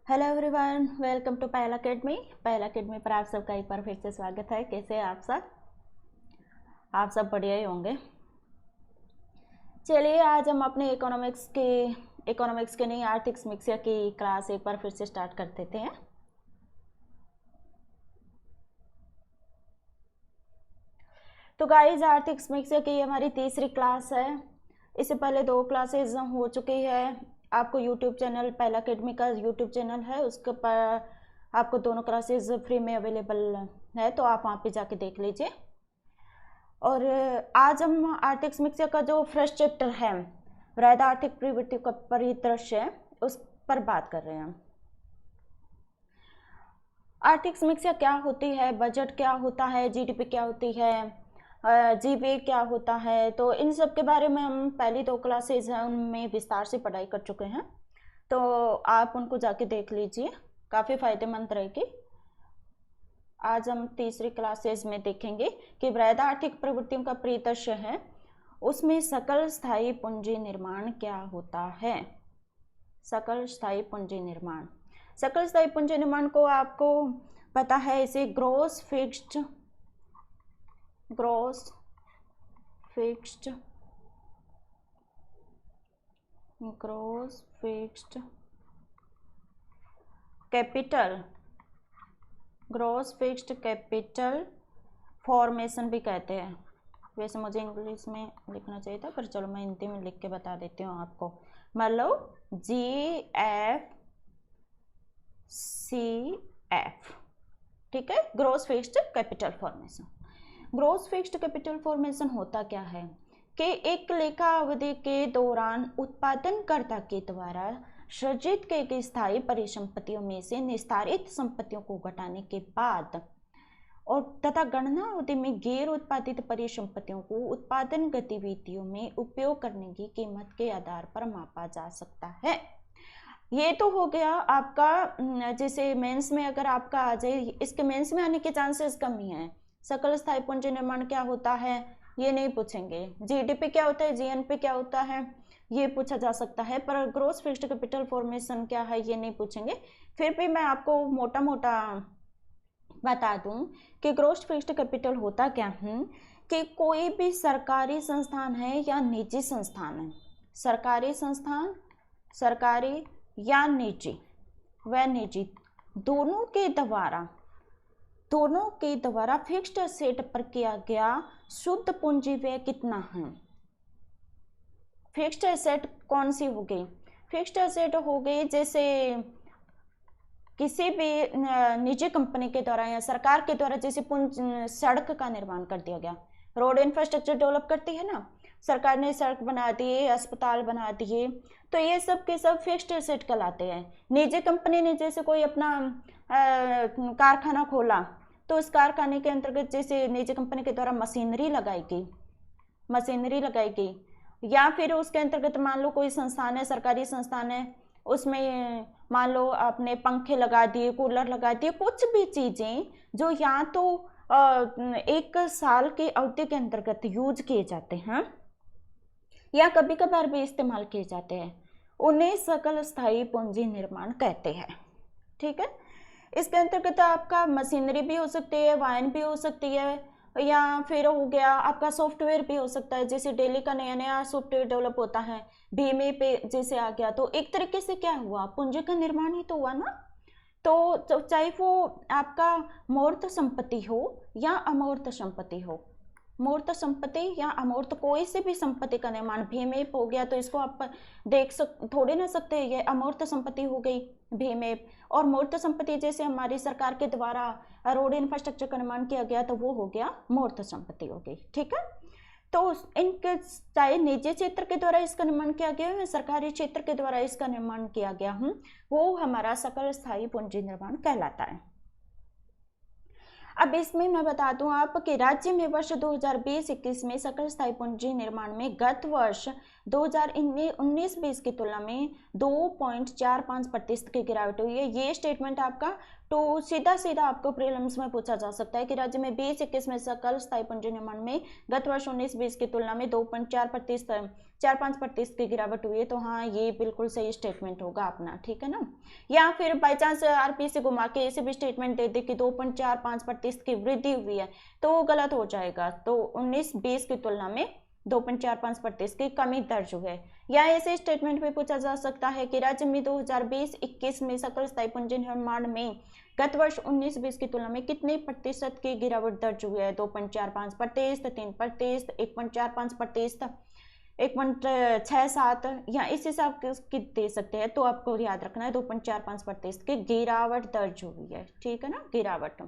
Hello everyone, welcome to Payal Academy. Payal Academy पर आप सबका एक बार फिर से स्वागत है। कैसे हैं आप सब? आप सब बढ़िया ही होंगे। चलिए आज हम अपने इकोनॉमिक्स के नहीं, आर्थिक समीक्षा की क्लास एक बार फिर से स्टार्ट कर देते हैं। तो गाइज, आर्थिक समीक्षा की हमारी तीसरी क्लास है। इससे पहले 2 क्लासेज हो चुकी है। आपको यूट्यूब चैनल, पायल अकेडमी का यूट्यूब चैनल है, उसके पर आपको दोनों क्लासेज फ्री में अवेलेबल है, तो आप वहाँ पे जाके देख लीजिए। और आज हम आर्थिक समीक्षा का जो फर्स्ट चैप्टर है, वृहद आर्थिक प्रवृत्ति का परिदृश्य, उस पर बात कर रहे हैं। आर्थिक समीक्षा क्या होती है, बजट क्या होता है, जीडीपी क्या होती है, जीबी क्या होता है, तो इन सब के बारे में हम पहली 2 क्लासेज हैं उनमें विस्तार से पढ़ाई कर चुके हैं। तो आप उनको जाके देख लीजिए, काफ़ी फायदेमंद रहेगी। आज हम तीसरी क्लासेज में देखेंगे कि वृहद आर्थिक प्रवृत्तियों का परिदृश्य है, उसमें सकल स्थायी पूंजी निर्माण क्या होता है। सकल स्थायी पूंजी निर्माण, सकल स्थायी पूंजी निर्माण को आपको पता है, इसे ग्रॉस फिक्स्ड कैपिटल फॉर्मेशन भी कहते हैं। वैसे मुझे इंग्लिश में लिखना चाहिए था, पर चलो मैं हिंदी में लिख के बता देती हूँ आपको। मतलब GFCF, ठीक है, gross fixed capital formation. Gross fixed capital formation होता क्या है कि एक लेखा अवधि के दौरान उत्पादनकर्ता के द्वारा सृजित की गई स्थायी परिसंपत्तियों में से निस्तारित संपत्तियों को घटाने के बाद और तथा गणना अवधि में गैर उत्पादित परिसंपत्तियों को उत्पादन गतिविधियों में उपयोग करने की कीमत के आधार पर मापा जा सकता है। ये तो हो गया आपका, जैसे मेंस में अगर आपका आ जाए, इसके मेंस में आने के चांसेस कम ही हैं। सकल स्थायी पूंजी निर्माण क्या होता है ये नहीं पूछेंगे, जीडीपी क्या होता है, जीएनपी क्या होता है ये पूछा जा सकता है, पर ग्रॉस फिक्स्ड कैपिटल फॉर्मेशन क्या है ये नहीं पूछेंगे। फिर भी मैं आपको मोटा मोटा बता दूं कि ग्रॉस फिक्स्ड कैपिटल होता क्या है कि कोई भी सरकारी संस्थान है या निजी संस्थान है, सरकारी या निजी, व निजी दोनों के द्वारा फिक्स्ड एसेट पर किया गया शुद्ध पूंजी व्यय कितना है। फिक्स्ड एसेट कौन सी हो गई? फिक्स्ड एसेट हो गई जैसे किसी भी निजी कंपनी के द्वारा या सरकार के द्वारा, जैसे सड़क का निर्माण कर दिया गया, रोड इंफ्रास्ट्रक्चर डेवलप करती है ना सरकार ने, सड़क बना दिए, अस्पताल बना दिए, तो ये सब के सब फिक्स्ड एसेट कहलाते हैं। निजी कंपनी ने जैसे कोई अपना कारखाना खोला, तो उस कारखाने के अंतर्गत जैसे निजी कंपनी के द्वारा मशीनरी लगाई गई, या फिर उसके अंतर्गत मान लो कोई संस्थान है, सरकारी संस्थान है, उसमें मान लो आपने पंखे लगा दिए, कूलर लगा दिए, कुछ भी चीजें जो या तो 1 साल की अवधि के अंतर्गत यूज किए जाते हैं या कभी कभार भी इस्तेमाल किए जाते हैं, उन्हें सकल स्थायी पूंजी निर्माण कहते हैं। ठीक है, इसके अंतर्गत आपका मशीनरी भी हो सकती है, वाहन भी हो सकती है, या फिर हो गया आपका सॉफ्टवेयर भी हो सकता है, जैसे डेली का नया नया सॉफ्टवेयर डेवलप होता है, बीमे पे जैसे आ गया, तो एक तरीके से क्या हुआ, पूंजी का निर्माण ही तो हुआ ना। तो चाहे वो आपका मूर्त संपत्ति हो या अमूर्त संपत्ति हो, मूर्त संपत्ति या अमूर्त कोई से भी संपत्ति का निर्माण, भीमेप हो गया, तो इसको आप थोड़े ना सकते, ये अमूर्त संपत्ति हो गई भीमेप। और मूर्त संपत्ति जैसे हमारी सरकार के द्वारा रोड इंफ्रास्ट्रक्चर का निर्माण किया गया, तो वो हो गया मूर्त संपत्ति हो गई। ठीक है, तो इनके चाहे निजी क्षेत्र के द्वारा इसका निर्माण किया गया है, सरकारी क्षेत्र के द्वारा इसका निर्माण किया गया वो हमारा सकल स्थायी पूंजी निर्माण कहलाता है। अब इसमें मैं बता दूं आप कि राज्य में वर्ष 2020-21 में सकल स्थायी पूंजी निर्माण में गत वर्ष 2019-20 की तुलना में 2.45% की गिरावट हुई है। ये स्टेटमेंट आपका तो सीधा आपको प्रीलिम्स में पूछा जा सकता है कि राज्य में 20-21 में सकल स्थायी पूंजी निर्माण में गत वर्ष 19-20 की तुलना में 2.4% 4-5% की गिरावट हुई है, तो हाँ ये बिल्कुल सही स्टेटमेंट होगा अपना, ठीक है ना। या फिर बाई चांस आरपी से घुमा के ऐसे भी स्टेटमेंट दे दे कि 2.45% की वृद्धि हुई है, तो वो गलत हो जाएगा। तो 19-20 की तुलना में 2.45% की कमी दर्ज हुई है। या ऐसे स्टेटमेंट में पूछा जा सकता है कि राज्य में 2020-21 में सकल स्थायी पूंजी निर्माण में गत वर्ष 19-20 की तुलना में कितने प्रतिशत की गिरावट दर्ज हुई है? 2.45%, 3%, 1.45%, 1.67 या इस हिसाब की दे सकते हैं। तो आपको याद रखना है 2.45% की गिरावट दर्ज हुई है, ठीक है ना, गिरावट।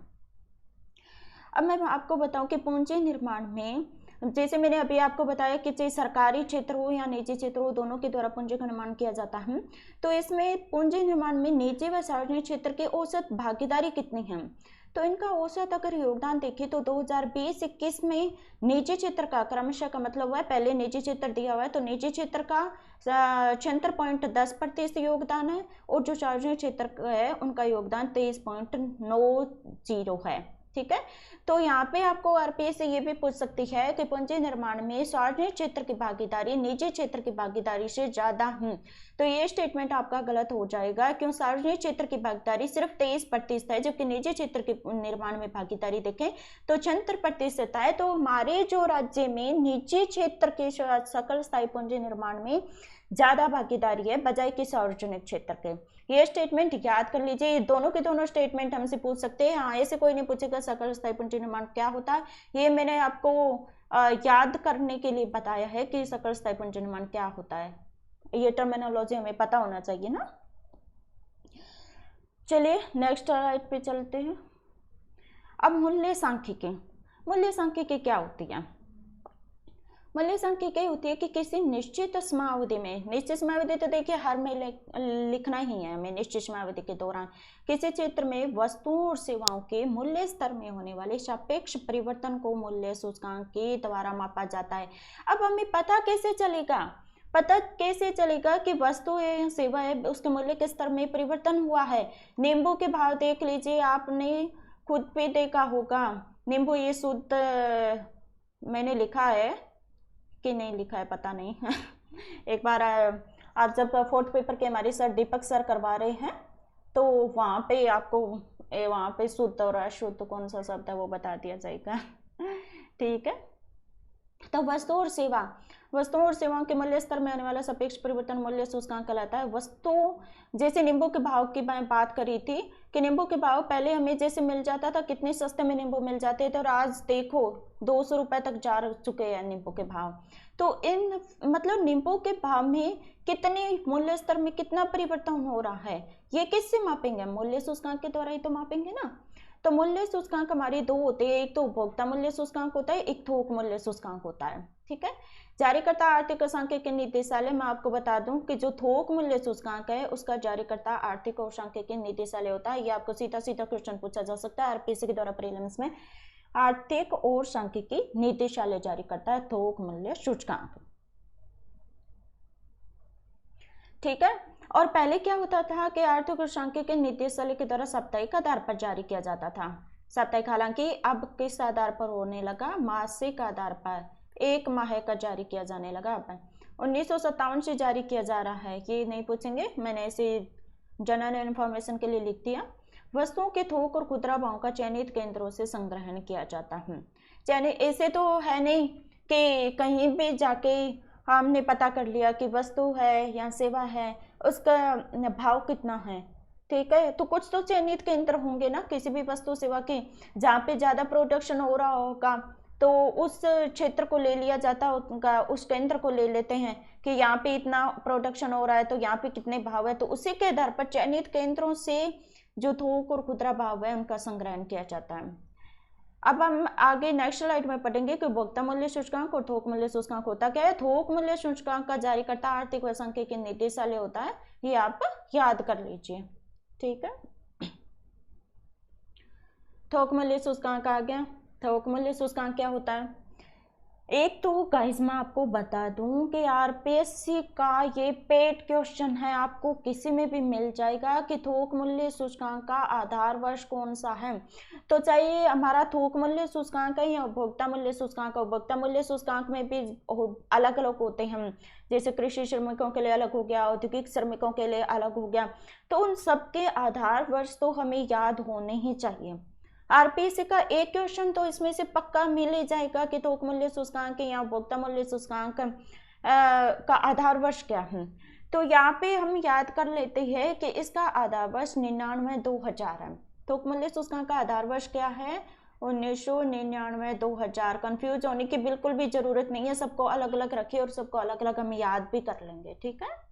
अब मैं आपको बताऊं कि पूंजी निर्माण में, जैसे मैंने अभी आपको बताया कि चाहे सरकारी क्षेत्र हो या निजी क्षेत्र हो, दोनों के द्वारा पूंजी का निर्माण किया जाता है। तो इसमें पूंजी निर्माण में निजी व सार्वजनिक क्षेत्र की औसत भागीदारी कितनी है? तो इनका औसत अगर योगदान देखें तो 2020-21 में निजी क्षेत्र का क्रमशः का मतलब हुआ है, पहले निजी क्षेत्र दिया हुआ है तो निजी क्षेत्र का 76.10% योगदान है, और जो सार्वजनिक क्षेत्र है उनका योगदान 23.90 है, ठीक है। तो यहाँ पे आपको आरपीए से ये भी पूछ सकती है कि पूंजी निर्माण में सार्वजनिक क्षेत्र की भागीदारी निजी क्षेत्र की भागीदारी से ज्यादा है, तो ये स्टेटमेंट आपका गलत हो जाएगा। क्यों? सार्वजनिक क्षेत्र की भागीदारी सिर्फ 23% है, जबकि निजी क्षेत्र के निर्माण में भागीदारी देखें तो 76% है। तो हमारे जो राज्य में निजी क्षेत्र के सकल स्थायी पूंजी निर्माण में ज्यादा भागीदारी है बजाय कि सार्वजनिक क्षेत्र के। ये स्टेटमेंट याद कर लीजिए, दोनों के दोनों स्टेटमेंट हमसे पूछ सकते हैं। हाँ, ऐसे कोई नहीं पूछेगा सकल स्थायी पूंजी निर्माण क्या होता है, ये मैंने आपको याद करने के लिए बताया है कि सकल स्थायी पूंजी निर्माण क्या होता है। ये टर्मिनोलॉजी हमें पता होना चाहिए ना। चलिए नेक्स्ट स्लाइड पे चलते हैं। अब मूल्य सांख्यिकी। मूल्य सांख्यिकी क्या होती है? मूल्य सांख्यिकी होती है कि किसी निश्चित समयावधि में, निश्चित समयावधि तो देखिए हर में लिखना ही है हमें, निश्चित समयावधि के दौरान किसी क्षेत्र में वस्तुओं और सेवाओं के मूल्य स्तर में होने वाले सापेक्ष परिवर्तन को मूल्य सूचकांक के द्वारा मापा जाता है। अब हमें पता कैसे चलेगा कि वस्तु है या सेवा है उसके मूल्य के स्तर में परिवर्तन हुआ है? नींबू के भाव देख लीजिए, आपने खुद भी देखा होगा। नींबू ये शुद्ध, मैंने लिखा है कि नहीं लिखा है पता नहीं एक बार आप जब फोर्थ पेपर के हमारे सर दीपक सर करवा रहे हैं तो वहाँ पे आपको वहाँ पे शुद्ध और अशुद्ध कौन सा शब्द है वो बता दिया जाएगा ठीक है। तो वस्तुओं और सेवाओं के मूल्य स्तर में आने वाला सापेक्ष परिवर्तन मूल्य सूचकांक कहलाता है। वस्तु, जैसे नींबू के भाव की मैं बात करी थी कि नींबू के भाव पहले हमें जैसे मिल जाता था, कितने सस्ते में नींबू मिल जाते थे, और आज देखो 200 रुपए तक जा चुके हैं नींबू के भाव। तो इन मतलब नींबू के भाव में कितने मूल्य स्तर में कितना परिवर्तन हो रहा है, ये किससे मापेंगे? मूल्य सूचकांक के द्वारा ही तो मापेंगे ना। तो मूल्य सूचकांक हमारे दो होते हैं, एक तो उपभोक्ता मूल्य सूचकांक होता है, एक थोक मूल्य सूचकांक होता है, ठीक है। जारीकर्ता आर्थिक और सांख्यिकी निदेशालय, मैं आपको बता दूं कि जो थोक मूल्य सूचकांक है उसका जारीकर्ता आर्थिक और सांख्यिकी निदेशालय होता है। ये आपको सीधा सीधा क्वेश्चन पूछा जा सकता है आरपीएससी के द्वारा प्रीलिम्स में। आर्थिक और सांख्यिकी निदेशालय जारी करता है थोक मूल्य सूचकांक, ठीक है। और पहले क्या होता था कि आर्थिक और सांख्यिकी निदेशालय के द्वारा साप्ताहिक आधार पर जारी किया जाता था। साप्ताहिक हालांकि अब किस आधार पर होने लगा? मासिक आधार पर, एक माह का जारी किया जाने लगा। अब 1957 से जारी किया जा रहा है, ये नहीं पूछेंगे, मैंने ऐसे जनरल इन्फॉर्मेशन के लिए लिख दिया। वस्तुओं के थोक और खुदरा भाव का चयनित केंद्रों से संग्रहण किया जाता है। चयनित ऐसे तो है नहीं कि कहीं भी जाके हमने पता कर लिया कि वस्तु है या सेवा है उसका भाव कितना है, ठीक है। तो कुछ तो चयनित केंद्र होंगे ना किसी भी वस्तु सेवा के, जहाँ पे ज़्यादा प्रोडक्शन हो रहा होगा तो उस क्षेत्र को ले लिया जाता होगा, उस केंद्र को ले लेते हैं कि यहाँ पे इतना प्रोडक्शन हो रहा है तो यहाँ पे कितने भाव है, तो उसी के आधार पर चयनित केंद्रों से जो थोक और खुदरा भाव है उनका संग्रहण किया जाता है। अब हम आगे नेक्स्ट स्लाइड में पढ़ेंगे कि उपभोक्ता मूल्य सूचकांक और थोक मूल्य सूचकांक होता क्या है। थोक मूल्य सूचकांक का जारी करता आर्थिक व सांख्यिकी निदेशालय होता है, ये आप याद कर लीजिए, ठीक है। थोक मूल्य सूचकांक आ गया। थोक मूल्य सूचकांक क्या होता है? एक तो गाइस मैं आपको बता दूं कि आरपीएससी का ये पेड क्वेश्चन है, आपको किसी में भी मिल जाएगा कि थोक मूल्य सूचकांक का आधार वर्ष कौन सा है। तो चाहिए हमारा थोक मूल्य सूचकांक है या उपभोक्ता मूल्य सूचकांक। उपभोक्ता मूल्य सूचकांक में भी अलग अलग होते हैं, जैसे कृषि श्रमिकों के लिए अलग हो गया, औद्योगिक श्रमिकों के लिए अलग हो गया। तो उन सबके आधार वर्ष तो हमें याद होने ही चाहिए। आरपीएससी का एक क्वेश्चन तो इसमें से पक्का मिल ही जाएगा कि थोक मूल्य सूचकांक या उपभोक्ता मूल्य सूचकांक का आधार वर्ष क्या है। तो यहाँ पे हम याद कर लेते हैं कि इसका आधार वर्ष 99-2000 है। थोक मूल्य सूचकांक का आधार वर्ष क्या है? 1999-2000। कंफ्यूज होने की बिल्कुल भी जरूरत नहीं है, सबको अलग अलग रखे और सबको अलग अलग हम याद भी कर लेंगे, ठीक है।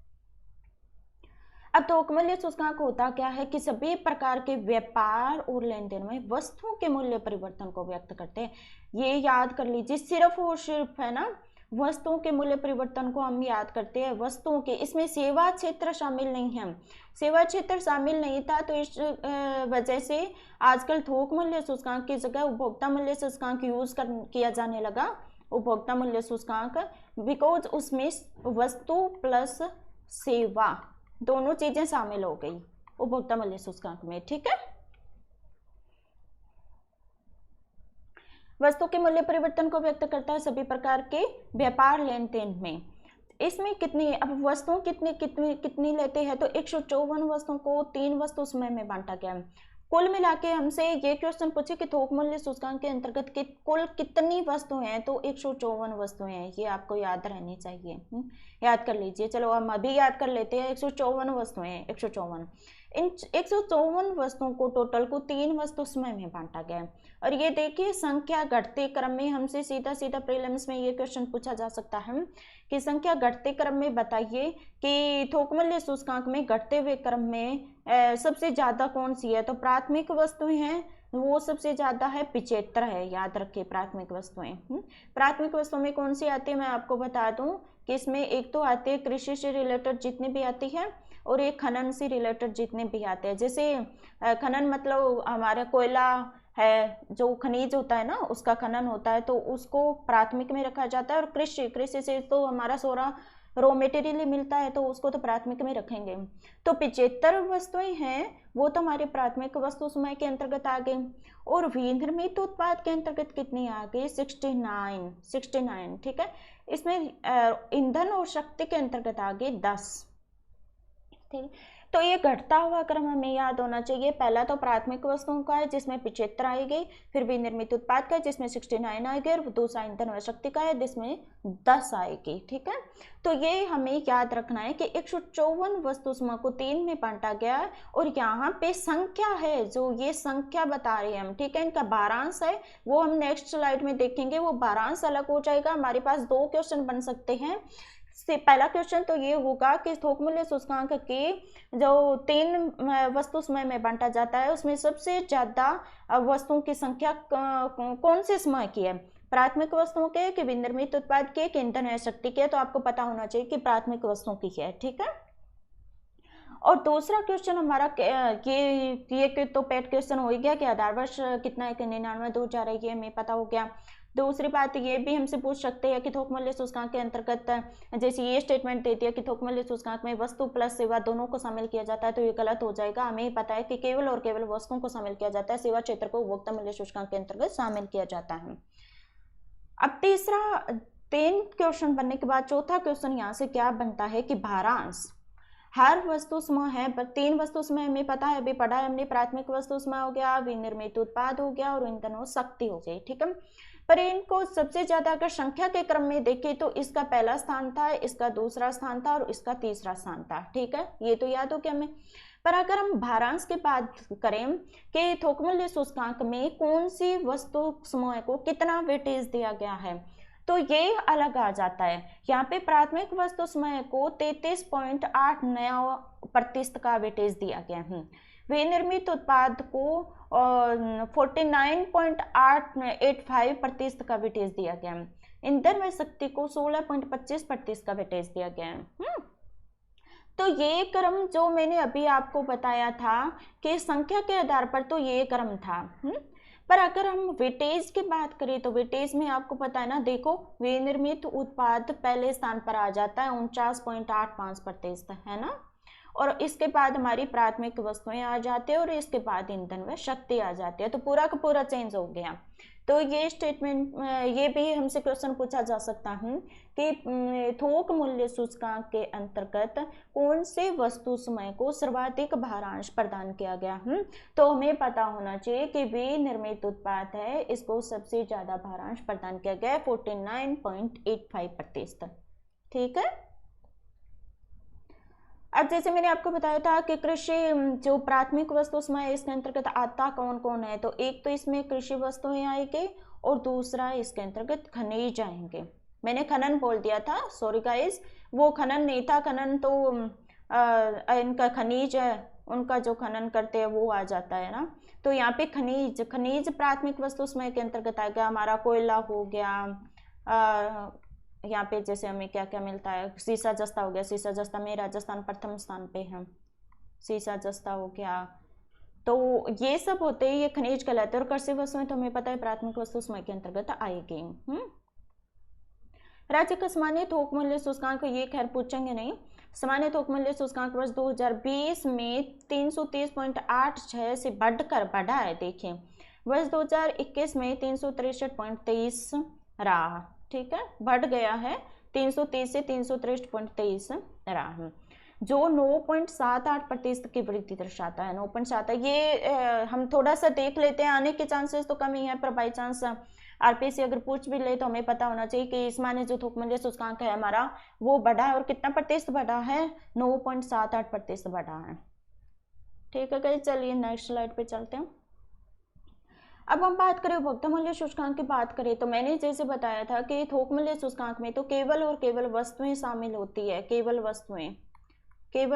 अब थोक मूल्य सूचकांक होता क्या है कि सभी प्रकार के व्यापार और लेन देन में वस्तुओं के मूल्य परिवर्तन को व्यक्त करते हैं। ये याद कर लीजिए, सिर्फ और सिर्फ है ना वस्तुओं के मूल्य परिवर्तन को हम याद करते हैं। वस्तुओं के, इसमें सेवा क्षेत्र शामिल नहीं है। सेवा क्षेत्र शामिल नहीं था तो इस वजह से आजकल थोक मूल्य सूचकांक की जगह उपभोक्ता मूल्य सूचकांक यूज किया जाने लगा। उपभोक्ता मूल्य सूचकांक, बिकॉज उसमें वस्तु प्लस सेवा दोनों चीजें शामिल हो गई उपभोक्ता मूल्य सूचकांक में, ठीक है। वस्तु के मूल्य परिवर्तन को व्यक्त करता है सभी प्रकार के व्यापार लेन देन में। इसमें कितनी, अब वस्तुओं कितनी लेते हैं तो 154 वस्तुओं को 3 वस्तु समूह में बांटा गया है। कुल मिला के हमसे ये क्वेश्चन पूछे कि थोक मूल्य सूचकांक के अंतर्गत कुल कितनी वस्तुएं हैं, तो 154 वस्तुएं हैं। ये आपको याद रहनी चाहिए, याद कर लीजिए। चलो हम अभी याद कर लेते हैं। 154 वस्तुएं हैं, 154। इन 154 वस्तुओं को टोटल को 3 वस्तु समूह में बांटा गया है। और ये देखिए संख्या घटते क्रम में, हमसे सीधा सीधा प्रीलिम्स में ये क्वेश्चन पूछा जा सकता है कि संख्या घटते क्रम में बताइए कि थोक मूल्य सूचकांक में घटते हुए क्रम में सबसे ज्यादा कौन सी है। तो प्राथमिक वस्तुएं हैं, वो सबसे ज्यादा है 75 है। याद रखिए प्राथमिक वस्तुएं। प्राथमिक वस्तुओं में कौन सी आती है मैं आपको बता दूं कि इसमें एक तो आती है कृषि से रिलेटेड जितनी भी आती है, और एक खनन से रिलेटेड जितने भी आते हैं। जैसे खनन मतलब हमारा कोयला है, जो खनिज होता है ना उसका खनन होता है, तो उसको प्राथमिक में रखा जाता है। और कृषि से तो हमारा सारा रॉ मटेरियल मिलता है, तो उसको तो प्राथमिक में रखेंगे। तो 75 वस्तुएं हैं, वो तो हमारे प्राथमिक वस्तु समूह के अंतर्गत आ गए। और विनिर्मित उत्पाद के अंतर्गत कितनी आ गई? 69, ठीक है। इसमें ईंधन और शक्ति के अंतर्गत आ गई 10, ठीक। तो ये घटता हुआ क्रम हमें याद होना चाहिए। पहला तो प्राथमिक वस्तुओं का है जिसमें 75 आएगी, फिर विनिर्मित उत्पाद का है जिसमें 69 आएगी, और दूसरा ईंधन व शक्ति का है जिसमें 10 आएगी, ठीक है। तो ये हमें याद रखना है कि 154 वस्तु समूह को 3 में बांटा गया है। और यहाँ पे संख्या है, जो ये संख्या बता रहे हैं हम, ठीक है। इनका भारांश है, वो हम नेक्स्ट स्लाइड में देखेंगे। वो भारांश अलग हो जाएगा। हमारे पास 2 क्वेश्चन बन सकते हैं। से पहला क्वेश्चन तो ये होगा कि थोक मूल्य सूचकांक के जो 3 वस्तु समूह में बांटा जाता है, उसमें सबसे ज्यादा वस्तुओं की संख्या कौन से समूह की है? प्राथमिक वस्तुओं के, कि विनिर्मित उत्पाद के, कि ईंधन है शक्ति के। तो आपको पता होना चाहिए कि प्राथमिक वस्तुओं की है, ठीक है। और दूसरा क्वेश्चन हमारा ये तो पेट क्वेश्चन हो गया कि आधार वर्ष कितना है, कि 99-2000 है, ये हमें पता हो गया। दूसरी बात ये भी हमसे पूछ सकते हैं कि थोक मूल्य सूचकांक के अंतर्गत, जैसे ये स्टेटमेंट देती है कि थोक मूल्य सूचकांक में वस्तु प्लस सेवा दोनों को शामिल किया जाता है, तो ये गलत हो जाएगा। हमें पता है कि केवल और केवल वस्तुओं को शामिल किया जाता है, सेवा क्षेत्र को उपभोक्ता मूल्य सूचकांक के अंतर्गत शामिल किया जाता है। अब तीसरा 3 क्वेश्चन बनने के बाद चौथा क्वेश्चन यहाँ से क्या बनता है कि भारांश। हर वस्तु समूह है, पर 3 वस्तु समूह हमें पता है, अभी पढ़ा है हमने। प्राथमिक वस्तु समूह हो गया, विनिर्मित उत्पाद हो गया, और ईंधन और शक्ति हो गई, ठीक है। पर इनको सबसे ज्यादा अगर संख्या के क्रम में देखें तो इसका पहला स्थान था, इसका दूसरा स्थान था, और इसका तीसरा स्थान था, ठीक है। ये तो याद हो गया हमें। पर अगर हम भारांश की बात करें कि थोक मूल्य सूचकांक में कौन सी वस्तु समूह को कितना वेटेज दिया गया है, तो ये अलग आ जाता है। यहाँ पे प्राथमिक वस्तु समूह को 33.89% का वेटेज दिया गया है। विनिर्मित उत्पाद को 49.85% का वेटेज दिया गया है। ईंधन व शक्ति को 16.25% का वेटेज दिया गया है। तो ये क्रम जो मैंने अभी आपको बताया था कि संख्या के आधार पर, तो ये क्रम था। पर अगर हम वेटेज की बात करें तो वेटेज में आपको पता है ना, देखो विनिर्मित उत्पाद पहले स्थान पर आ जाता है 49.85% है ना, और इसके बाद हमारी प्राथमिक वस्तुएं आ जाती है और इसके बाद ईंधन व शक्ति आ जाती है। तो पूरा का पूरा चेंज हो गया। तो ये स्टेटमेंट, ये भी हमसे क्वेश्चन पूछा जा सकता है कि थोक मूल्य सूचकांक के अंतर्गत कौन से वस्तु समय को सर्वाधिक भारांश प्रदान किया गया। तो हमें पता होना चाहिए कि विनिर्मित उत्पाद है, इसको सबसे ज्यादा भारांश प्रदान किया गया 49.85%। ठीक है। अब जैसे मैंने आपको बताया था कि कृषि जो प्राथमिक वस्तु समय इसके अंतर्गत आता कौन कौन है, तो एक तो इसमें कृषि वस्तुएं आएंगे और दूसरा इसके अंतर्गत खनिज आएंगे। मैंने खनन बोल दिया था, सॉरी गाइस, वो खनन नहीं था, खनन तो इनका खनिज है, उनका जो खनन करते हैं वो आ जाता है ना। तो यहाँ पे खनिज प्राथमिक वस्तु समय के अंतर्गत आएगा। हमारा कोयला हो गया, यहाँ पे जैसे हमें क्या क्या मिलता है, सीसा जस्ता हो गया, सीसा जस्ता में राजस्थान प्रथम स्थान पे है, सीसा जस्ता हो गया। तो ये सब होते हैं, ये खनिज कहलाते हैं। और कृषि वस्तुएं तो हमें पता है प्राथमिक वस्तु समय के अंतर्गत आएगी। राज्य का सामान्य थोक मूल्य सूचकांक, ये खैर पूछेंगे नहीं। सामान्य थोक मूल्य सूचकांक वर्ष 2020 में 330.86 से बढ़ा है। देखिए वर्ष 2021 में 363.23 रहा। ठीक है, बढ़ गया है, 330 से 363.23 रहा है, जो 9.78% की वृद्धि दर्शाता है। 9.7 ये हम थोड़ा सा देख लेते हैं, आने के चांसेस तो कम ही है, पर बाई चांस आरपीसी अगर पूछ भी ले तो हमें पता होना चाहिए कि इस माने जो थोक मूल्य सूचकांक है हमारा वो बढ़ा है, और कितना प्रतिशत बढ़ा है, 9.78% बढ़ा है। ठीक है, चलिए नेक्स्ट स्लाइड पे चलते हैं। अब हम बात करें उपभोक्ता मूल्य सूचकांक की बात करें तो मैंने जैसे बताया था कि थोक मूल्य सूचकांक में तो केवल और केवल वस्तुएं शामिल होती है, केवल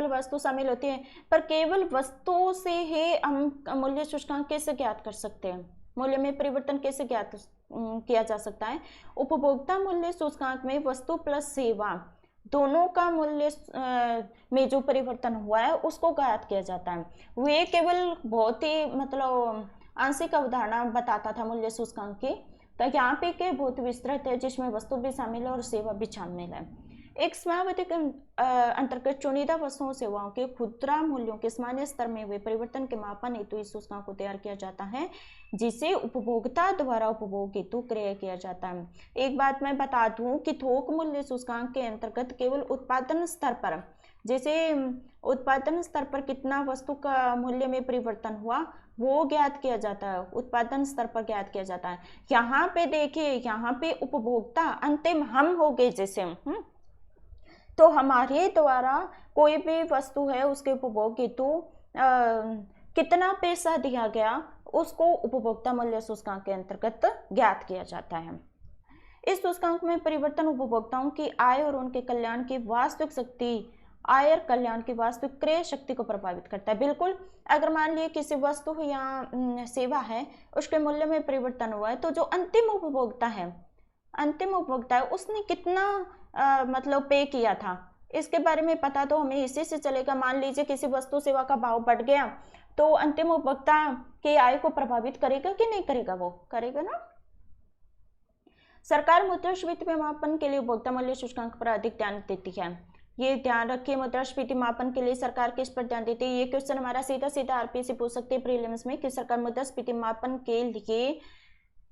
वस्तु शामिल होती है। पर केवल वस्तुओं से ही हम मूल्य सूचकांक कैसे ज्ञात कर सकते हैं, मूल्य में परिवर्तन कैसे ज्ञात किया जा सकता है। उपभोक्ता मूल्य सूचकांक में वस्तु प्लस सेवा दोनों का मूल्य में जो परिवर्तन हुआ है उसको ज्ञात किया जाता है। वे केवल बहुत ही मतलब आंशिक अवधारणा बताता था मूल्य सूचकांक की। तो यहाँ पे के बहुत विस्तृत है, जिसमें वस्तु भी शामिल है और सेवा भी शामिल है। एक समयावधि के अंतर्गत चुनिंदा वस्तुओं सेवाओं के खुदरा मूल्यों के सामान्य स्तर में हुए परिवर्तन के मापन हेतु इस सूचकांक को तैयार किया जाता है, जिसे उपभोक्ता द्वारा उपभोग हेतु क्रय किया जाता है। एक बात मैं बता दूं कि थोक मूल्य सूचकांक के अंतर्गत केवल उत्पादन स्तर पर, जैसे उत्पादन स्तर पर कितना वस्तु का मूल्य में परिवर्तन हुआ वो ज्ञात किया जाता है, उत्पादन स्तर पर ज्ञात किया जाता है। यहाँ पे देखिए, यहाँ पे उपभोक्ता अंतिम हम हो गए जैसे, तो हमारे द्वारा कोई भी वस्तु है उसके उपभोग हेतु कितना पैसा दिया गया उसको उपभोक्ता मूल्य सूचकांक के अंतर्गत ज्ञात किया जाता है। इस सूचकांक में परिवर्तन उपभोक्ताओं की आय और उनके कल्याण की वास्तविक शक्ति, आय और कल्याण की वास्तविक क्रय शक्ति को प्रभावित करता है। बिल्कुल, अगर मान लिए किसी वस्तु या सेवा है उसके मूल्य में परिवर्तन हुआ है, तो जो अंतिम उपभोक्ता है उसने कितना मतलब पे किया था, इसके बारे में पता तो हमें इसी से चलेगा। मान लीजिए किसी वस्तु सेवा का भाव बढ़ गया तो अंतिम उपभोक्ता की आय को प्रभावित करेगा कि नहीं करेगा, वो करेगा ना। सरकार मुद्रास्फीति में मापन के लिए उपभोक्ता मूल्य सूचकांक पर अधिक ध्यान देती है। ये ध्यान रखिए, मुद्रास्फीति मापन के लिए सरकार किस पर ध्यान देती है। ये क्वेश्चन हमारा सीधा आरपीसी पूछ सकते हैं प्रीलिम्स में कि सरकार मुद्रास्फीति मापन के लिए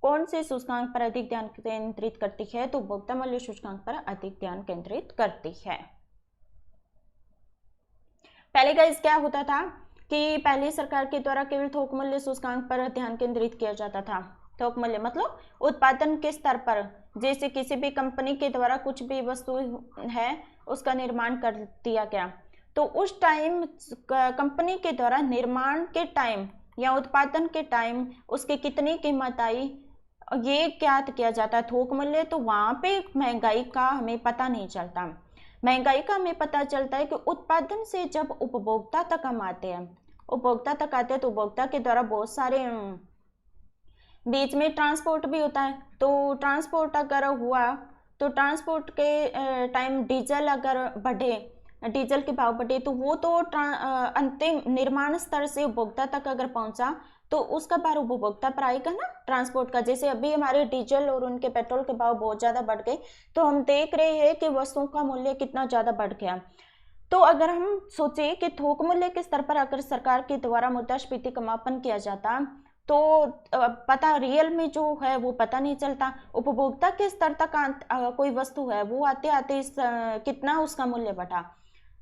कौन से सूचकांक पर अधिक ध्यान केंद्रित करती है, तो उपभोक्ता मूल्य सूचकांक पर अधिक ध्यान केंद्रित करती है। पहले का क्या होता था कि पहले सरकार के द्वारा केवल थोक मूल्य सूचकांक पर ध्यान केंद्रित किया जाता था। थोक मूल्य मतलब उत्पादन के स्तर पर, जैसे किसी भी कंपनी के द्वारा कुछ भी वस्तु है उसका निर्माण कर दिया गया, तो उस टाइम कंपनी के द्वारा निर्माण के टाइम या उत्पादन के टाइम उसकी कितनी कीमत आई ये ज्ञात किया जाता है थोक मूल्य। तो वहां पे महंगाई का हमें पता नहीं चलता। महंगाई का हमें पता चलता है कि उत्पादन से जब उपभोक्ता तक हम आते हैं, उपभोक्ता तक आते हैं तो उपभोक्ता के द्वारा बहुत सारे बीच में ट्रांसपोर्ट भी होता है। तो ट्रांसपोर्ट अगर हुआ तो ट्रांसपोर्ट के टाइम डीजल अगर बढ़े डीजल के भाव बढ़े तो वो तो अंतिम निर्माण स्तर से उपभोक्ता तक अगर पहुंचा तो उसका भार उपभोक्ता पर आएगा ना, ट्रांसपोर्ट का। जैसे अभी हमारे डीजल और उनके पेट्रोल के भाव बहुत ज़्यादा बढ़ गए तो हम देख रहे हैं कि वस्तुओं का मूल्य कितना ज़्यादा बढ़ गया। तो अगर हम सोचें कि थोक मूल्य के स्तर पर अगर सरकार के द्वारा मुद्रास्फीति का मापन किया जाता तो पता रियल में जो है वो पता नहीं चलता। उपभोक्ता के स्तर तक कोई वस्तु है वो आते आते कितना उसका मूल्य बढ़ा,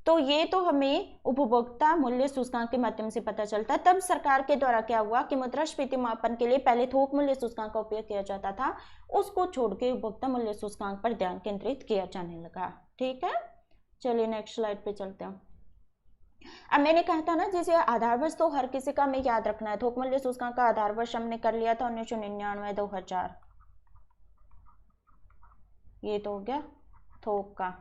तो ये तो हमें उपभोक्ता मूल्य सूचकांक के माध्यम से पता चलता है। तब सरकार के द्वारा क्या हुआ कि मुद्रास्फीति मापन के लिए पहले थोक मूल्य सूचकांक का उपयोग किया जाता था, उसको छोड़ के उपभोक्ता मूल्य सूचकांक पर ध्यान केंद्रित किया जाने लगा। ठीक है, चलिए नेक्स्ट स्लाइड पे चलते हैं। अब मैंने कहा था ना, जैसे आधार वर्ष तो हर किसी का हमें याद रखना है। थोक मूल्य सूचकांक का आधार वर्ष हमने कर लिया था 1999 2000, ये तो हो गया थोक का।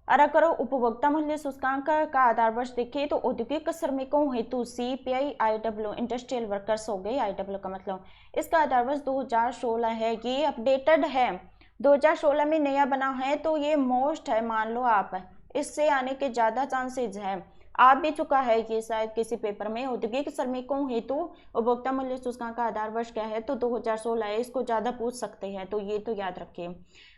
और अगर उपभोक्ता मूल्य सूचकांक का आधार वर्ष देखें तो औद्योगिक श्रमिकों हेतु CPI IW इंडस्ट्रियल वर्कर्स हो गए, IW का मतलब, इसका आधार वर्ष 2016 है। ये अपडेटेड है, 2016 में नया बना है, तो ये मोस्ट है, मान लो आप, इससे आने के ज़्यादा चांसेज है। आ भी चुका है ये शायद किसी पेपर में। औद्योगिक श्रमिकों हेतु उपभोक्ता मूल्य सूचकांक का आधार वर्ष क्या है, तो 2016 है, इसको ज़्यादा पूछ सकते हैं, तो ये तो याद रखिए।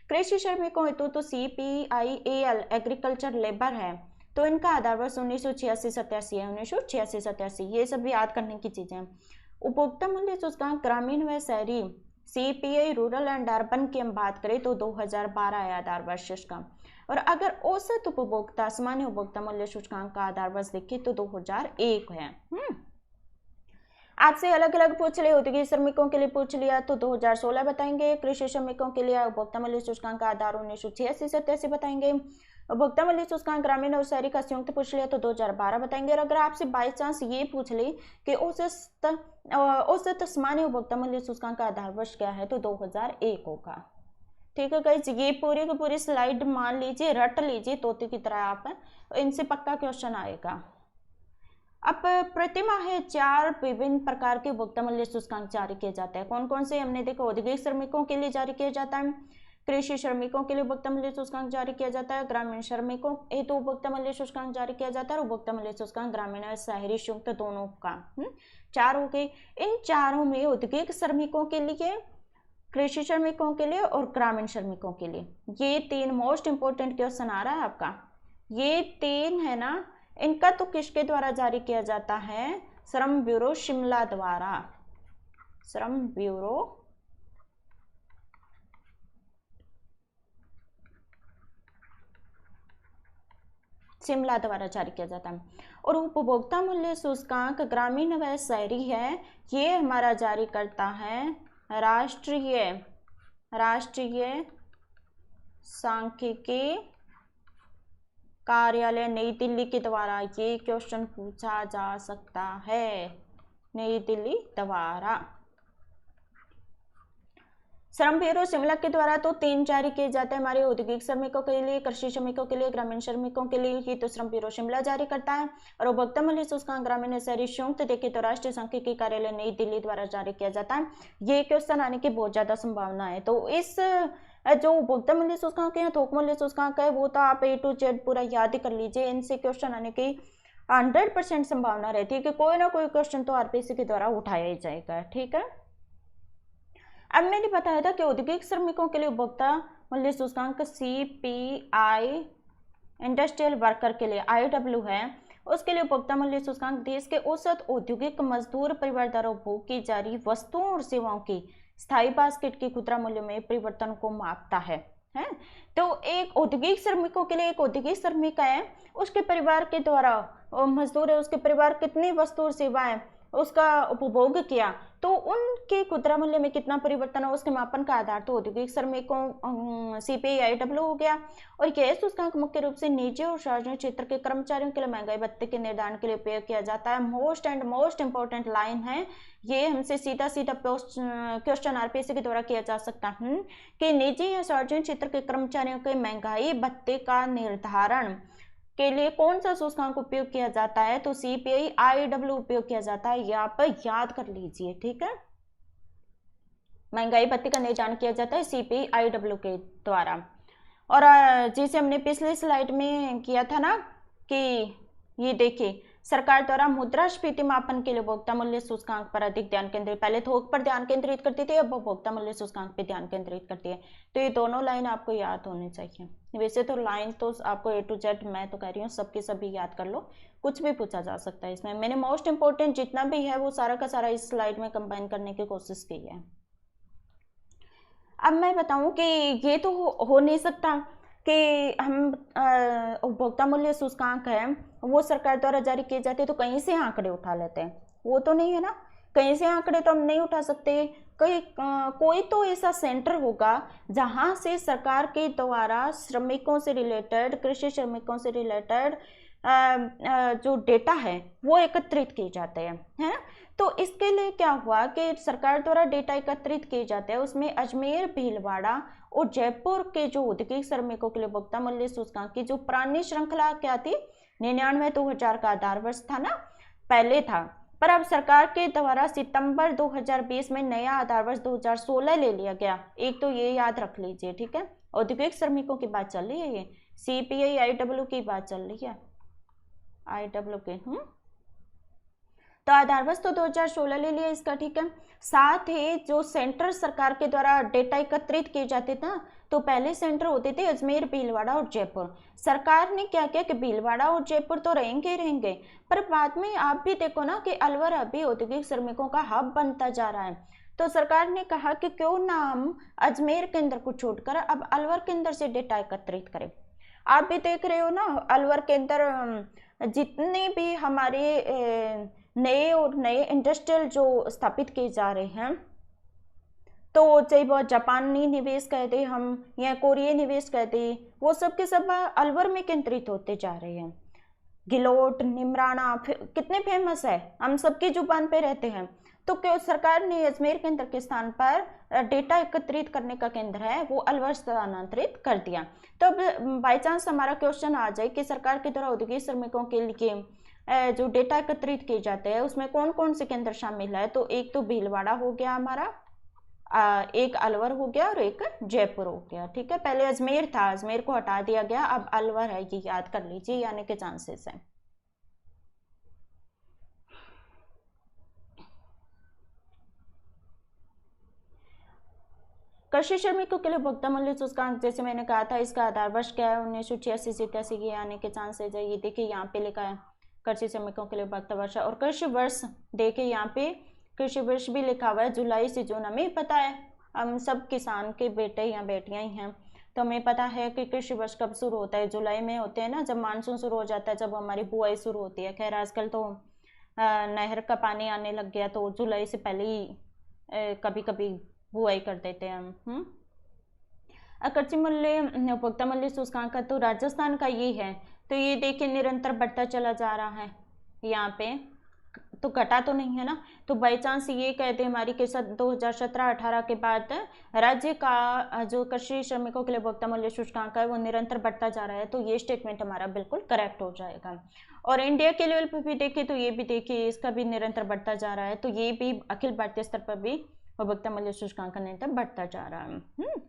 कृषि श्रमिकों हेतु तो CPIAL एग्रीकल्चर लेबर है, तो इनका आधार वर्ष 1986-87 है, 1986-87, ये सब याद करने की चीज़ें। उपभोक्ता मूल्य सूचकांक ग्रामीण व शहरी CPI रूरल एंड अर्बन की हम बात करें तो 2012 है आधार वर्ष इसका। और अगर औसत उपभोक्ता सामान्य उपभोक्ता मूल्य सूचकांक का आधार वर्ष देखें तो 2001 है। आपसे अलग अलग पूछ लिया, औद्योगिक श्रमिकों के लिए पूछ लिया तो 2016 बताएंगे, कृषि श्रमिकों के लिए उपभोक्ता मूल्य सूचकांक का आधार 1986-87 बताएंगे, उपभोक्ता मूल्य सूचकांक ग्रामीण और शहरी का संयुक्त पूछ लिया तो 2012 बताएंगे। और अगर आपसे बाई चांस ये पूछ ली कि औसत सामान्य उपभोक्ता मूल्य सूचकांक का आधार वर्ष क्या है तो 2001 होगा। ठीक है गाइस, ये पूरी की पूरी स्लाइड मान लीजिए, रट लीजिए तोते की तरह आप, इनसे पक्का क्वेश्चन आएगा। अब प्रतिमाह 4 विभिन्न प्रकार के उपभोक्ता मूल्य सूचकांक जारी किए जाते हैं। कौन कौन से हमने देखा, औद्योगिक श्रमिकों के लिए जारी किया जाता है, कृषि श्रमिकों के लिए उपभोक्ता मूल्य सूचकांक जारी किया जाता है, ग्रामीण श्रमिकों हेतु उपभोक्ता मूल्य सूचकांक जारी किया जाता है, और उपभोक्ता मूल्य सूचकांक ग्रामीण और शहरी संयुक्त दोनों का। 4 हो गए। इन चारों में औद्योगिक श्रमिकों के लिए, कृषि श्रमिकों के लिए और ग्रामीण श्रमिकों के लिए, ये 3 मोस्ट इंपोर्टेंट क्वेश्चन आ रहा है आपका। ये 3 है ना, इनका तो किसके द्वारा जारी किया जाता है, श्रम ब्यूरो शिमला द्वारा, श्रम ब्यूरो शिमला द्वारा जारी किया जाता है। और उपभोक्ता मूल्य सूचकांक ग्रामीण व शहरी है, ये हमारा जारी करता है राष्ट्रीय सांख्यिकी कार्यालय नई दिल्ली के द्वारा। ये क्वेश्चन पूछा जा सकता है, नई दिल्ली द्वारा। श्रम ब्यूरो शिमला के द्वारा तो 3 जारी किए जाते हैं हमारे औद्योगिक श्रमिकों के लिए, कृषि श्रमिकों के लिए, ग्रामीण श्रमिकों के लिए, ये तो श्रम ब्यूरो शिमला जारी करता है। और उपभोक्ता मूल्य सूचकांक ग्रामीण शहरी संयुक्त देखें तो राष्ट्रीय सांख्यिकी कार्यालय नई दिल्ली द्वारा जारी किया जाता है। ये क्वेश्चन आने की बहुत ज्यादा संभावना है। तो इस जो उपभोक्ता मूल्य सूचकांक है, थोक मूल्य सूचकांक है, वो तो आप A to Z पूरा याद ही कर लीजिए। इनसे क्वेश्चन आने की 100% संभावना रहती है कि कोई ना कोई क्वेश्चन तो RPSC के द्वारा उठाया ही जाएगा। ठीक है, अब मैंने बताया था कि औद्योगिक श्रमिकों के लिए उपभोक्ता मूल्य सूचकांक CPI इंडस्ट्रियल वर्कर के लिए IW है, उसके लिए उपभोक्ता मूल्य सूचकांक देश के औसत औद्योगिक मजदूर परिवार द्वारा उपभोग की जा रही वस्तुओं और सेवाओं की स्थायी बास्केट के खुदरा मूल्य में परिवर्तन को मापता है। तो एक औद्योगिक श्रमिकों के लिए, एक औद्योगिक श्रमिक है, उसके परिवार के द्वारा, मजदूर है, उसके परिवार कितनी वस्तु और सेवाएं उसका उपभोग किया, तो उनके खुदरा मूल्य में कितना परिवर्तन हो, उसके मापन का आधार तो औद्योगिक श्रमिकों CPI IW हो गया। और यह सूचकांक मुख्य रूप से निजी और सार्वजनिक क्षेत्र के कर्मचारियों के लिए महंगाई भत्ते के निर्धारण के लिए उपयोग किया जाता है। मोस्ट इंपोर्टेंट लाइन है ये, हमसे सीधा क्वेश्चन RPSC के द्वारा किया जा सकता है कि निजी या सार्वजनिक क्षेत्र के कर्मचारियों के महंगाई भत्ते का निर्धारण के लिए कौन सा सूचकांक उपयोग किया जाता है, तो CPI IW उपयोग किया जाता है। यहाँ पर याद कर लीजिए। ठीक है, महंगाई भत्ते का निर्धारण किया जाता है CPI IW के द्वारा। और जैसे हमने पिछले स्लाइड में किया था ना कि ये देखिए सरकार द्वारा मुद्रास्फीति मापन के लिए उपभोक्ता मूल्य सूचकांक पर अधिक ध्यान केंद्रित, पहले थोक पर ध्यान केंद्रित करती थी, अब उपभोक्ता मूल्य सूचकांक पे ध्यान केंद्रित करती है। तो ये दोनों लाइन आपको याद होनी चाहिए। वैसे तो लाइन तो आपको A to Z मैं तो कह रही हूँ सबके सभी याद कर लो, कुछ भी पूछा जा सकता है इसमें। मैंने मोस्ट इंपोर्टेंट जितना भी है वो सारा का सारा इस स्लाइड में कंबाइन करने की कोशिश की है। अब मैं बताऊं कि ये तो हो नहीं सकता कि हम उपभोक्ता मूल्य सूचकांक है वो सरकार द्वारा जारी किए जाते हैं तो कहीं से आंकड़े उठा लेते हैं, वो तो नहीं है ना, कहीं से आंकड़े तो हम नहीं उठा सकते। कोई तो ऐसा सेंटर होगा जहां से सरकार के द्वारा श्रमिकों से रिलेटेड, कृषि श्रमिकों से रिलेटेड जो डेटा है वो एकत्रित किए जाते हैं, है ना। तो इसके लिए क्या हुआ कि सरकार द्वारा डेटा एकत्रित किए जाते हैं, उसमें अजमेर, भीलवाड़ा और जयपुर के जो औद्योगिक श्रमिकों के लिए उपभोक्ता मूल्य सूचकांक की जो पुरानी श्रृंखला क्या थी, 99-2000 का आधार वर्ष था ना, पहले था, पर अब सरकार के द्वारा सितंबर 2020 में नया आधार वर्ष 2016 ले लिया गया। एक तो ये याद रख लीजिए, ठीक है, औद्योगिक श्रमिकों की बात चल रही है, ये CPI IW की बात चल रही है, IW के तो आधार वर्ष तो 2016 ले लिया इसका, ठीक है। साथ ही जो सेंटर सरकार के द्वारा डेटा एकत्रित किए जाते थे, तो पहले सेंटर होते थे अजमेर, भीलवाड़ा और जयपुर। सरकार ने क्या किया कि भीलवाड़ा और जयपुर तो रहेंगे ही रहेंगे, पर बाद में आप भी देखो ना कि अलवर अभी औद्योगिक श्रमिकों का हब बनता जा रहा है, तो सरकार ने कहा कि क्यों ना हम अजमेर केंद्र को छोड़कर अब अलवर केंद्र से डेटा एकत्रित करें। आप भी देख रहे हो ना अलवर के अंदर जितने भी हमारे नए और नए इंडस्ट्रियल जो स्थापित किए जा रहे हैं, तो चाहे बहुत जापानी निवेश कह दे हम या कोरियाई निवेश कह दे, वो सब के सब अलवर में केंद्रित होते जा रहे हैं। गिलोट, निमराना कितने फेमस है, हम सबकी जुबान पे रहते हैं। तो क्यों सरकार ने अजमेर केंद्र के स्थान पर डेटा एकत्रित करने का केंद्र है वो अलवर स्थानांतरित कर दिया। तो अब बाई चांस हमारा क्वेश्चन आ जाए कि सरकार के द्वारा औद्योगिक श्रमिकों के लिए जो डेटा एकत्रित किए जाते हैं उसमें कौन कौन से केंद्र शामिल है, तो एक तो भीलवाड़ा हो गया हमारा, एक अलवर हो गया और एक जयपुर हो गया, ठीक है। पहले अजमेर था, अजमेर को हटा दिया गया, अब अलवर है, ये याद कर लीजिए, आने के चांसेस है। कृषि श्रमिकों के लिए उपभोक्ता मूल्य सूचकांक जैसे मैंने कहा था इसका आधार वर्ष क्या है, 1986 से 87 के आने के चांसेस है। ये देखिए यहाँ पे लिखा है कृषि श्रमिकों के लिए उपभोक्ता वर्ष, और कृषि वर्ष देखिए यहाँ पे कृषि वर्ष भी लिखा हुआ है, जुलाई से जून। हमें पता है, हम सब किसान के बेटे या बेटियां ही हैं, तो हमें पता है कि कृषि वर्ष कब शुरू होता है, जुलाई में होते हैं ना, जब मानसून शुरू हो जाता है, जब हमारी बुआई शुरू होती है। खैर आजकल तो नहर का पानी आने लग गया, तो जुलाई से पहले ही कभी कभी बुआई कर देते हैं हम। कृषि मूल्य उपभोक्ता मूल्य सूचकांक का तो राजस्थान का ये है, तो ये देखिए निरंतर बढ़ता चला जा रहा है, यहाँ पे तो घटा तो नहीं है ना। तो बाई चांस ये कहते हैं हमारी के साथ 2017-18 के बाद राज्य का जो कृषि श्रमिकों के लिए उपभोक्ता मूल्य सूचकांक है वो निरंतर बढ़ता जा रहा है, तो ये स्टेटमेंट हमारा बिल्कुल करेक्ट हो जाएगा। और इंडिया के लेवल पर भी देखिए तो ये भी देखिए इसका भी निरंतर बढ़ता जा रहा है, तो ये भी अखिल भारतीय स्तर पर भी उपभोक्ता मूल्य सूचकांक का निरंतर बढ़ता जा रहा है।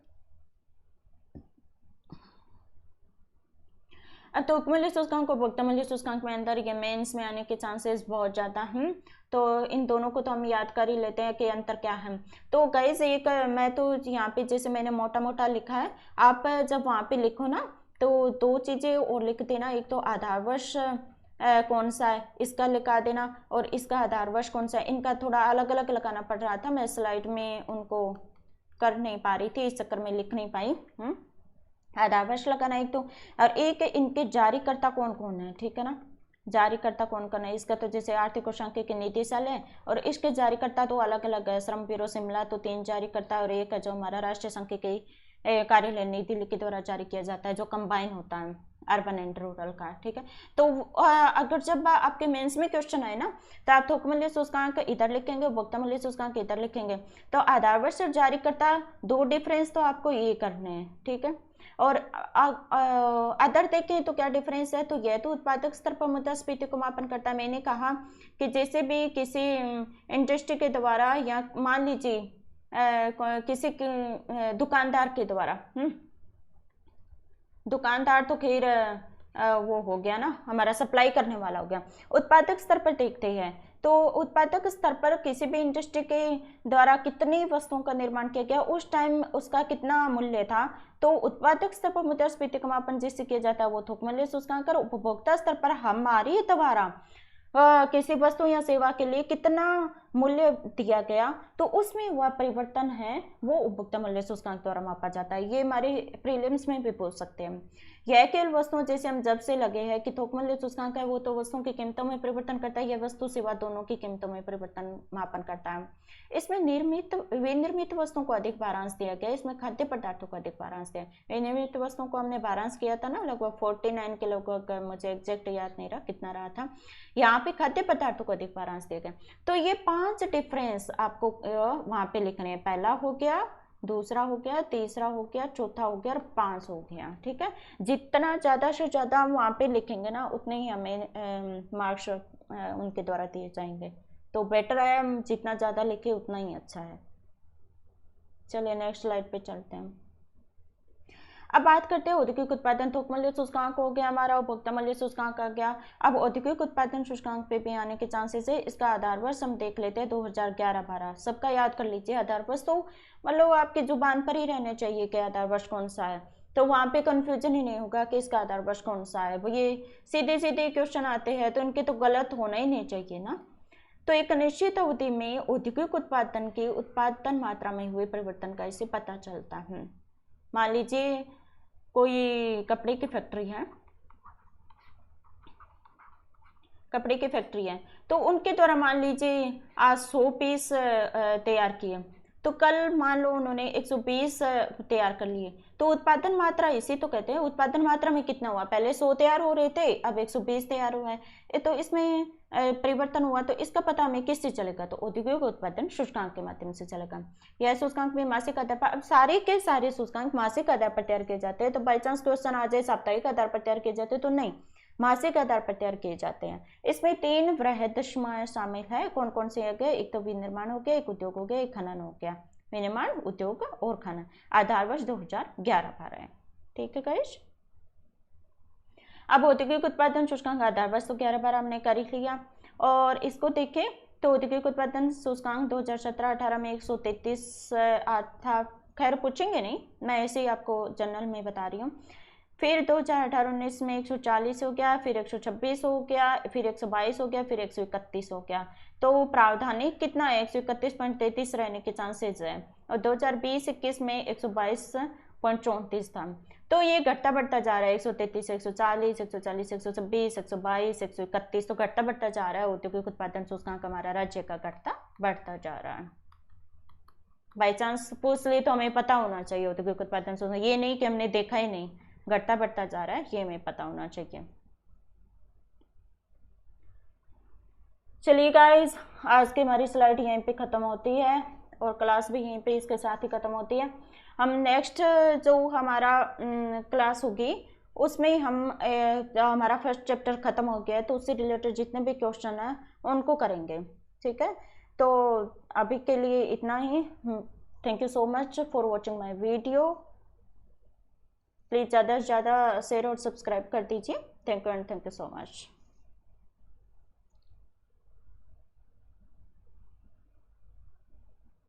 तो मूल्य सूचकांक उपभोक्ता मूल्य सूचकांक में अंतर ये मेंस में आने के चांसेस बहुत ज़्यादा हैं, तो इन दोनों को तो हम याद कर ही लेते हैं कि अंतर क्या है। तो गाइस एक मैं तो यहाँ पे जैसे मैंने मोटा मोटा लिखा है, आप जब वहाँ पे लिखो ना तो दो चीज़ें और लिख देना, एक तो आधार वर्ष कौन सा है इसका लिखा देना, और इसका आधार वर्ष कौन सा है, इनका थोड़ा अलग अलग लगाना पड़ रहा था, मैं स्लाइड में उनको कर नहीं पा रही थी, इस चक्कर में लिख नहीं पाई। आधार वर्ष लगाना एक तो, और एक इनके जारीकर्ता कौन कौन है, ठीक है ना, जारीकर्ता कौन कौन है इसका, तो जैसे आर्थिक और सांख्यिकी निदेशालय और इसके जारीकर्ता तो अलग अलग है, श्रम ब्यूरो शिमला तो 3 जारीकर्ता, और एक है जो हमारा राष्ट्रीय सांख्यिकी कार्यालय नई दिल्ली के द्वारा जारी किया जाता है, जो कंबाइन होता है अर्बन एंड रूरल का, ठीक है। तो अगर जब आपके मेंस में क्वेश्चन आए ना तो आप थोक मूल्य सूचकांक इधर लिखेंगे, उपभोक्ता मूल्य सूचकांक इधर लिखेंगे, तो आधार वर्ष और जारीकर्ता दो डिफरेंस तो आपको ये करने हैं, ठीक है। और अदर देखें तो क्या डिफरेंस है, तो यह तो उत्पादक स्तर पर मुद्रास्फीति को मापन करता है। मैंने कहा कि जैसे भी किसी इंडस्ट्री के द्वारा या मान लीजिए किसी दुकानदार के द्वारा दुकानदार तो खैर वो हो गया ना, हमारा सप्लाई करने वाला हो गया। उत्पादक स्तर पर देखते हैं तो उत्पादक स्तर पर किसी भी इंडस्ट्री के द्वारा कितनी वस्तुओं का निर्माण किया गया, उस टाइम उसका कितना मूल्य था। तो उत्पादक स्तर पर मुद्रास्फीति का मापन जिससे किया जाता है वो थोक मूल्य सूचकांक। उपभोक्ता स्तर पर हमारी द्वारा किसी वस्तु या सेवा के लिए कितना मूल्य दिया गया, तो उसमें हुआ परिवर्तन है वो उपभोक्ता मूल्य सूचकांक द्वारा मापा जाता है। ये हमारे प्रीलिम्स में भी पूछ सकते हैं। यह केवल वस्तुओं जैसे हम जब से लगे हैं कि थोक मूल्य सूचकांक है वो तो वस्तुओं की कीमतों में परिवर्तन करता है, यह वस्तु सेवा दोनों की कीमतों में परिवर्तन मापन करता है। इसमें निर्मित विनिर्मित वस्तुओं को अधिक भारांश दिया गया, इसमें खाद्य पदार्थों को अधिक भारांश दिया। विनिर्मित वस्तुओं को हमने भारांश किया था ना, लगभग 49 के लगभग, मुझे एग्जैक्ट याद नहीं रहा कितना रहा था। यहाँ पे खाद्य पदार्थों को अधिक भारांश दिया गया। तो ये 5 डिफरेंस आपको वहां पे लिखने हैं। पहला हो गया, दूसरा हो गया, तीसरा हो गया, चौथा हो गया और 5 हो गया। ठीक है, जितना ज़्यादा से ज़्यादा हम वहाँ पे लिखेंगे ना उतने ही हमें मार्क्स उनके द्वारा दिए जाएंगे। तो बेटर है हम जितना ज़्यादा लिखे उतना ही अच्छा है। चलिए नेक्स्ट स्लाइड पे चलते हैं। अब बात करते हैं औद्योगिक उत्पादन थोक मूल्य सूचकांक हो गया हमारा, उपभोक्ता मूल्य सूचकांक आ गया। अब औद्योगिक उत्पादन सूचकांक पे भी आने के चांसेस है। इसका आधार वर्ष हम देख लेते हैं 2011-12, सबका याद कर लीजिए आधार वर्ष, तो मतलब आपकी जुबान पर ही रहने चाहिए कि आधार वर्ष कौन सा है, तो वहाँ पे कंफ्यूजन ही नहीं होगा कि इसका आधार वर्ष कौन सा है। ये सीधे सीधे क्वेश्चन आते हैं तो इनके तो गलत होना ही नहीं चाहिए ना। तो एक निश्चित अवधि में औद्योगिक उत्पादन की उत्पादन मात्रा में हुए परिवर्तन का इससे पता चलता है। मान लीजिए कोई कपड़े की फैक्ट्री है, कपड़े की फैक्ट्री है, तो उनके द्वारा मान लीजिए आज 100 पीस तैयार किए, तो कल मान लो उन्होंने 120 तैयार कर लिए, तो उत्पादन मात्रा इसी तो कहते हैं। उत्पादन मात्रा में कितना हुआ, पहले 100 तैयार हो रहे थे अब 120 तैयार हुआ है, तो इसमें परिवर्तन हुआ। तो इसका पता हमें किससे चलेगा, तो औद्योगिक उत्पादन सूचकांक के माध्यम से चलेगा। यह सूचकांक भी मासिक आधार पर, अब सारे के सारे सूचकांक मासिक आधार पर तैयार किए जाते हैं। तो बाई चांस क्वेश्चन आ जाए साप्ताहिक आधार पर तैयार किए जाते हैं, तो नहीं, मासिक आधार पर तैयार किए जाते हैं। इसमें 3 वृहद समूह शामिल है। कौन कौन से हो गए, एक तो विनिर्माण हो गया, एक उद्योग हो गया, एक खनन हो गया। विनिर्माण, उद्योग और खनन। आधार वर्ष 2011-12 है। ठीक है गाइस, अब औद्योगिक उत्पादन सूचकांक आधार वर्ष तो 11-12 हमने कर ही लिया। और इसको देखें तो औद्योगिक उत्पादन सूचकांक 2017-18 में 133 था। खैर पूछेंगे नहीं, मैं ऐसे ही आपको जनरल में बता रही हूँ। फिर 2018-19 में 140 हो गया, फिर 126 हो गया, फिर 122 हो गया, फिर 131 हो गया। तो प्रावधानिक कितना है, 131.33 रहने के चांसेस है। और 2020-21 में 122.34 था। तो ये घटता बढ़ता जा रहा है, 133, 140, 140, 126, 122, 131, तो घटता बढ़ता जा रहा है। औद्योगिक उत्पादन सूचकांक हमारा राज्य का घटता बढ़ता जा रहा है। बाई चांस पूछ ले तो हमें पता होना चाहिए औद्योगिक उत्पादन सूचकांक, ये नहीं कि हमने देखा ही नहीं, घटता बढ़ता जा रहा है, ये हमें पता होना चाहिए। चलिए गाइस, आज की हमारी स्लाइड यहीं पे ख़त्म होती है और क्लास भी यहीं पे इसके साथ ही ख़त्म होती है। हम नेक्स्ट जो हमारा क्लास होगी उसमें हम हमारा फर्स्ट चैप्टर ख़त्म हो गया है, तो उससे रिलेटेड जितने भी क्वेश्चन हैं उनको करेंगे। ठीक है, तो अभी के लिए इतना ही। Thank you so much for watching my video. Please ज़्यादा से ज़्यादा शेयर और सब्सक्राइब कर दीजिए। Thank you and thank you so much.